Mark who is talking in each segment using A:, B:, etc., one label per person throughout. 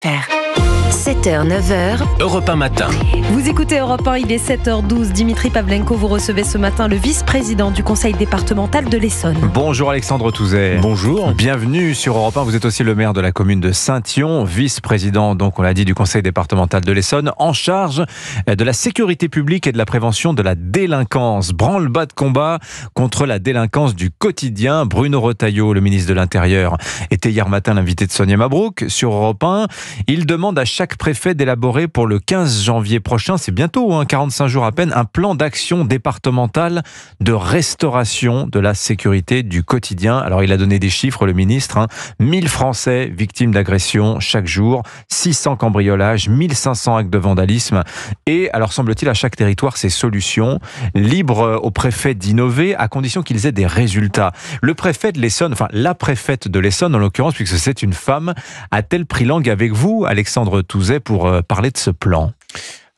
A: 7h, 9h,
B: Europe 1 matin.
C: Vous écoutez Europe 1, il est 7h12. Dimitri Pavlenko, vous recevez ce matin le vice-président du conseil départemental de l'Essonne.
D: Bonjour Alexandre Touzet.
B: Bonjour.
D: Bienvenue sur Europe 1. Vous êtes aussi le maire de la commune de Saint-Yon, vice-président, donc on l'a dit, du conseil départemental de l'Essonne, en charge de la sécurité publique et de la prévention de la délinquance. Branle-bas de combat contre la délinquance du quotidien. Bruno Retailleau, le ministre de l'Intérieur, était hier matin l'invité de Sonia Mabrouk sur Europe 1. Il demande à chaque préfet d'élaborer pour le 15 janvier prochain, c'est bientôt, 45 jours à peine, un plan d'action départemental de restauration de la sécurité du quotidien. Alors il a donné des chiffres, le ministre, 1000 Français victimes d'agressions chaque jour, 600 cambriolages, 1500 actes de vandalisme et, alors semble-t-il, à chaque territoire ses solutions, libres aux préfets d'innover à condition qu'ils aient des résultats. Le préfet de l'Essonne, enfin la préfète de l'Essonne en l'occurrence, puisque c'est une femme, a-t-elle pris langue avec vous, Alexandre Touzet, pour parler de ce plan?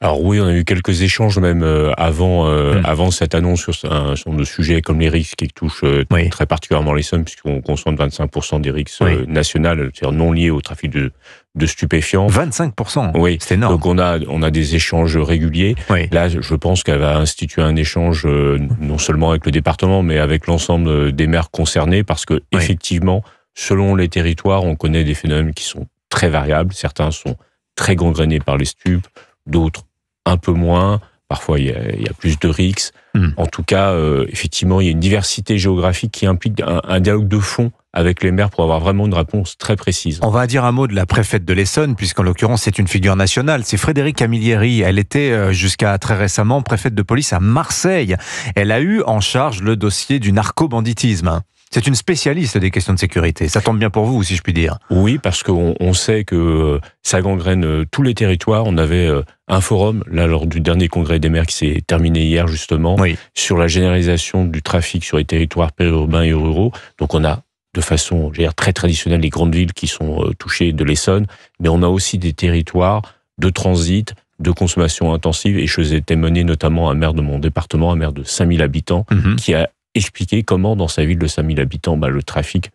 E: Alors oui, on a eu quelques échanges même avant cette annonce sur un certain nombre de sujets comme les RICS qui touchent très particulièrement l'Essonne puisqu'on consomme 25% des RICS nationales, c'est-à-dire non liés au trafic de stupéfiants.
D: 25%.
E: Oui,
D: c'est énorme.
E: Donc on a des échanges réguliers. Oui. Là, je pense qu'elle va instituer un échange non seulement avec le département, mais avec l'ensemble des maires concernés parce que effectivement, selon les territoires, on connaît des phénomènes qui sont très variables. Certains sont très gangrénés par les stupes, d'autres un peu moins. Parfois, il y a plus de RICS. En tout cas, effectivement, il y a une diversité géographique qui implique un dialogue de fond avec les maires pour avoir vraiment une réponse très précise.
D: On va dire un mot de la préfète de l'Essonne, puisqu'en l'occurrence, c'est une figure nationale. C'est Frédérique Camilleri. Elle était jusqu'à très récemment préfète de police à Marseille. Elle a eu en charge le dossier du narco-banditisme. C'est une spécialiste des questions de sécurité. Ça tombe bien pour vous, si je puis dire.
E: Oui, parce qu'on sait que ça gangrène tous les territoires. On avait un forum, là, lors du dernier congrès des maires qui s'est terminé hier, justement, sur la généralisation du trafic sur les territoires périurbains et ruraux. Donc on a, de façon très traditionnelle, les grandes villes qui sont touchées de l'Essonne, mais on a aussi des territoires de transit, de consommation intensive. Et je ai témoigné notamment à un maire de mon département, un maire de 5000 habitants, qui a expliquer comment, dans sa ville de 5000 habitants, le trafic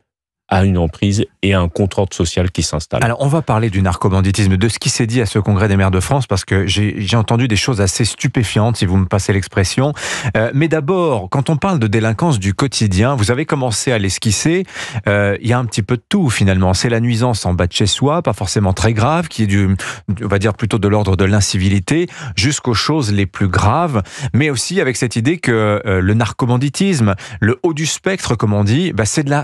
E: a une emprise et un contre-ordre social qui s'installe.
D: Alors, on va parler du narco-banditisme, de ce qui s'est dit à ce congrès des maires de France, parce que j'ai entendu des choses assez stupéfiantes, si vous me passez l'expression. Mais d'abord, quand on parle de délinquance du quotidien, vous avez commencé à l'esquisser, il y a un petit peu de tout, finalement. C'est la nuisance en bas de chez soi, pas forcément très grave, qui est on va dire plutôt de l'ordre de l'incivilité, jusqu'aux choses les plus graves, mais aussi avec cette idée que le narco-banditisme, le haut du spectre, comme on dit,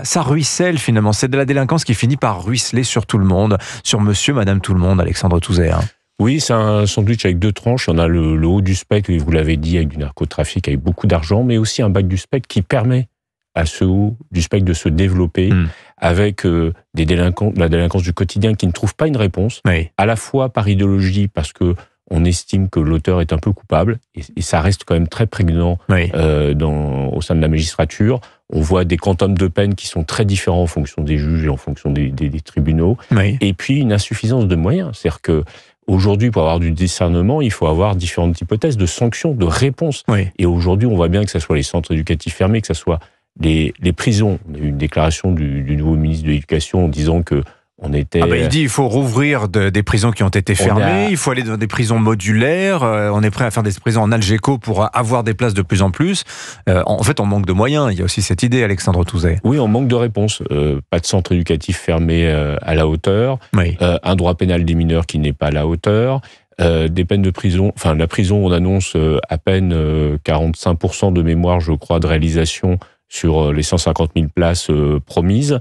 D: ça ruisselle, finalement. C'est de la délinquance qui finit par ruisseler sur tout le monde, sur monsieur, madame, tout le monde, Alexandre Touzet.
E: Oui, c'est un sandwich avec deux tranches. On a le haut du spectre, vous l'avez dit, avec du narcotrafic, avec beaucoup d'argent, mais aussi un bas du spectre qui permet à ce haut du spectre de se développer avec la délinquance du quotidien qui ne trouve pas une réponse, à la fois par idéologie, parce que on estime que l'auteur est un peu coupable, et ça reste quand même très prégnant au sein de la magistrature. On voit des quantums de peine qui sont très différents en fonction des juges et en fonction des tribunaux. Et puis une insuffisance de moyens. C'est-à-dire que aujourd'hui, pour avoir du discernement, il faut avoir différentes hypothèses de sanctions, de réponses. Et aujourd'hui, on voit bien que ce soit les centres éducatifs fermés, que ce soit les prisons. On a eu une déclaration du nouveau ministre de l'Éducation en disant que il
D: dit qu'il faut rouvrir des prisons qui ont été fermées, il faut aller dans des prisons modulaires, on est prêt à faire des prisons en Algeco pour avoir des places de plus en plus. En fait, on manque de moyens, il y a aussi cette idée, Alexandre Touzet.
E: Oui, on manque de réponses. Pas de centre éducatif fermé à la hauteur, un droit pénal des mineurs qui n'est pas à la hauteur, des peines de prison, la prison, on annonce à peine 45% de mémoire, je crois, de réalisation sur les 150 000 places promises.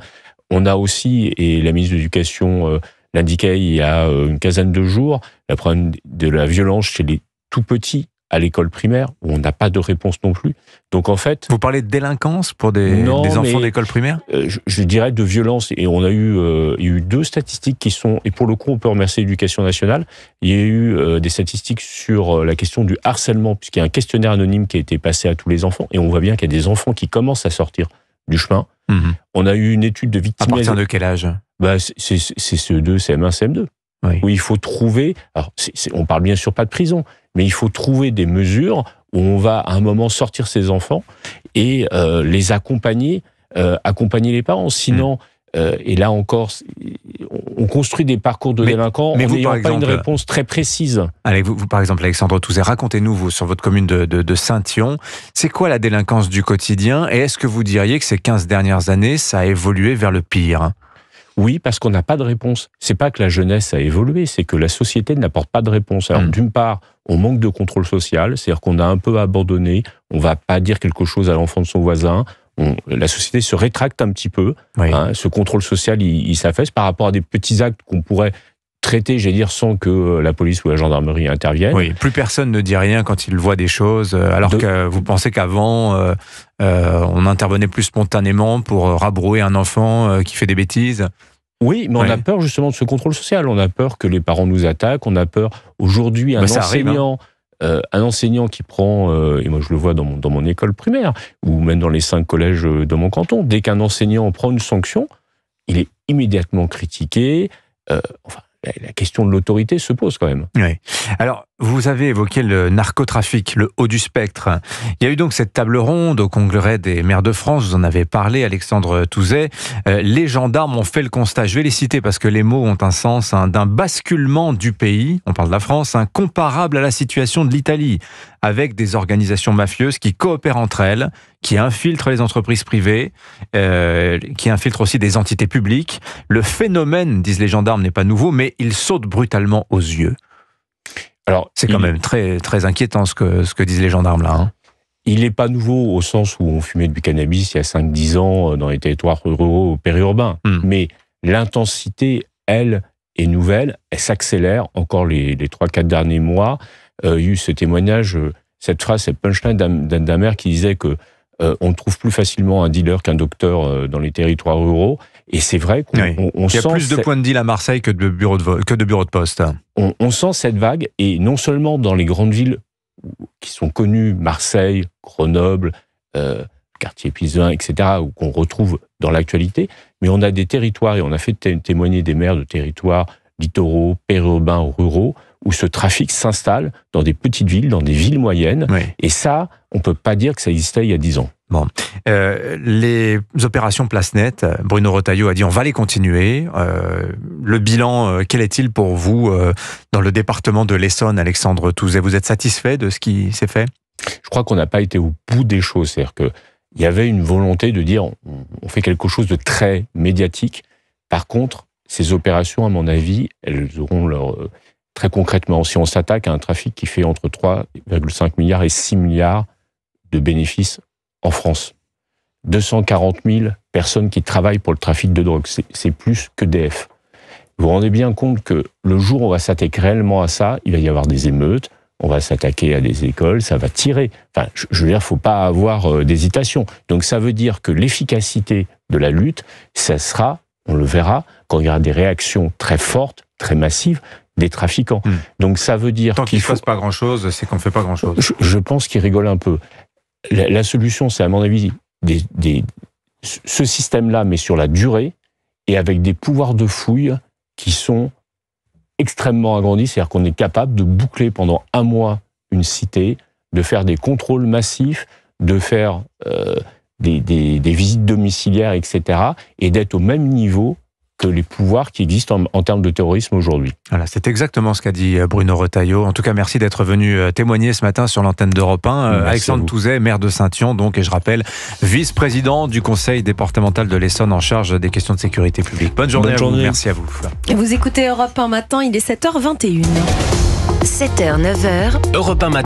E: On a aussi, et la ministre de l'Éducation l'indiquait il y a une quinzaine de jours, le problème de la violence chez les tout-petits à l'école primaire, où on n'a pas de réponse non plus. Donc en fait...
D: Vous parlez de délinquance pour des enfants d'école primaire ?
E: Je dirais de violence, et on a eu deux statistiques qui sont, et pour le coup on peut remercier l'Éducation nationale, il y a eu des statistiques sur la question du harcèlement, puisqu'il y a un questionnaire anonyme qui a été passé à tous les enfants, et on voit bien qu'il y a des enfants qui commencent à sortir du chemin. On a eu une étude de victimisation.
D: À partir de quel âge ?
E: C'est CE2, CM1, CM2. Où il faut trouver... Alors, on parle bien sûr pas de prison, mais il faut trouver des mesures où on va à un moment sortir ces enfants et les accompagner les parents. Sinon, Et là encore, on construit des parcours de délinquants en n'ayant pas une réponse très précise.
D: Allez, vous par exemple, Alexandre Touzet, racontez-nous, vous, sur votre commune de Saint-Yon, c'est quoi la délinquance du quotidien et est-ce que vous diriez que ces 15 dernières années, ça a évolué vers le pire ?
E: Oui, parce qu'on n'a pas de réponse. C'est pas que la jeunesse a évolué, c'est que la société n'apporte pas de réponse. Alors, d'une part, on manque de contrôle social, c'est-à-dire qu'on a un peu abandonné, on va pas dire quelque chose à l'enfant de son voisin, la société se rétracte un petit peu, ce contrôle social, il s'affaisse par rapport à des petits actes qu'on pourrait traiter, j'allais dire, sans que la police ou la gendarmerie interviennent.
D: Oui, plus personne ne dit rien quand il voit des choses, alors que vous pensez qu'avant, on intervenait plus spontanément pour rabrouer un enfant qui fait des bêtises.
E: Oui, mais on a peur justement de ce contrôle social. On a peur que les parents nous attaquent. On a peur aujourd'hui un enseignant qui prend, et moi je le vois dans mon école primaire, ou même dans les 5 collèges de mon canton, dès qu'un enseignant prend une sanction, il est immédiatement critiqué. La question de l'autorité se pose quand même.
D: Oui. Alors, vous avez évoqué le narcotrafic, le haut du spectre. Il y a eu donc cette table ronde au Congrès des maires de France, vous en avez parlé, Alexandre Touzet. Les gendarmes ont fait le constat, je vais les citer parce que les mots ont un sens, d'un basculement du pays, on parle de la France, comparable à la situation de l'Italie, avec des organisations mafieuses qui coopèrent entre elles, qui infiltrent les entreprises privées, qui infiltrent aussi des entités publiques. Le phénomène, disent les gendarmes, n'est pas nouveau, mais il saute brutalement aux yeux. Alors, c'est quand même très, très inquiétant ce que disent les gendarmes là.
E: Il n'est pas nouveau au sens où on fumait du cannabis il y a 5-10 ans dans les territoires ruraux, périurbains. Mais l'intensité, elle, est nouvelle, elle s'accélère. Encore les 3-4 derniers mois, il y a eu ce témoignage, cette phrase, cette punchline d'un maire qui disait que on trouve plus facilement un dealer qu'un docteur dans les territoires ruraux. Et c'est vrai qu'on
D: il y a plus de points de deal à Marseille que de bureaux de poste.
E: On sent cette vague, et non seulement dans les grandes villes qui sont connues, Marseille, Grenoble, quartier Pisin, etc., ou qu'on retrouve dans l'actualité, mais on a des territoires, et on a fait témoigner des maires de territoires littoraux, périurbains, ruraux, où ce trafic s'installe dans des petites villes, dans des villes moyennes. Et ça, on ne peut pas dire que ça existait il y a 10 ans.
D: Bon. Les opérations Place Nette, Bruno Retailleau a dit on va les continuer. Le bilan, quel est-il pour vous dans le département de l'Essonne, Alexandre Touzet? Vous êtes satisfait de ce qui s'est fait?
E: Je crois qu'on n'a pas été au bout des choses. C'est-à-dire qu'il y avait une volonté de dire on fait quelque chose de très médiatique. Par contre, ces opérations, à mon avis, elles auront leur... Très concrètement, si on s'attaque à un trafic qui fait entre 3,5 milliards et 6 milliards de bénéfices en France, 240 000 personnes qui travaillent pour le trafic de drogue, c'est plus que DF. Vous vous rendez bien compte que le jour où on va s'attaquer réellement à ça, il va y avoir des émeutes, on va s'attaquer à des écoles, ça va tirer. Enfin, je veux dire, il ne faut pas avoir d'hésitation. Donc ça veut dire que l'efficacité de la lutte, ça sera, on le verra, quand il y aura des réactions très fortes, très massives, des trafiquants. Donc ça veut dire...
D: Tant qu'ils ne fassent pas grand-chose, c'est qu'on ne fait pas grand-chose.
E: Je pense qu'ils rigolent un peu. La solution, c'est à mon avis, ce système-là, mais sur la durée, et avec des pouvoirs de fouille qui sont extrêmement agrandis. C'est-à-dire qu'on est capable de boucler pendant 1 mois une cité, de faire des contrôles massifs, de faire des visites domiciliaires, etc., et d'être au même niveau que les pouvoirs qui existent en termes de terrorisme aujourd'hui.
D: Voilà, c'est exactement ce qu'a dit Bruno Retailleau. En tout cas, merci d'être venu témoigner ce matin sur l'antenne d'Europe 1. Alexandre Touzet, maire de Saint-Yon, donc, et je rappelle, vice-président du conseil départemental de l'Essonne en charge des questions de sécurité publique. Bonne journée à vous. Merci à vous.
C: Vous écoutez Europe 1 matin, il est 7h21.
A: 7h, 9h.
B: Europe 1 matin.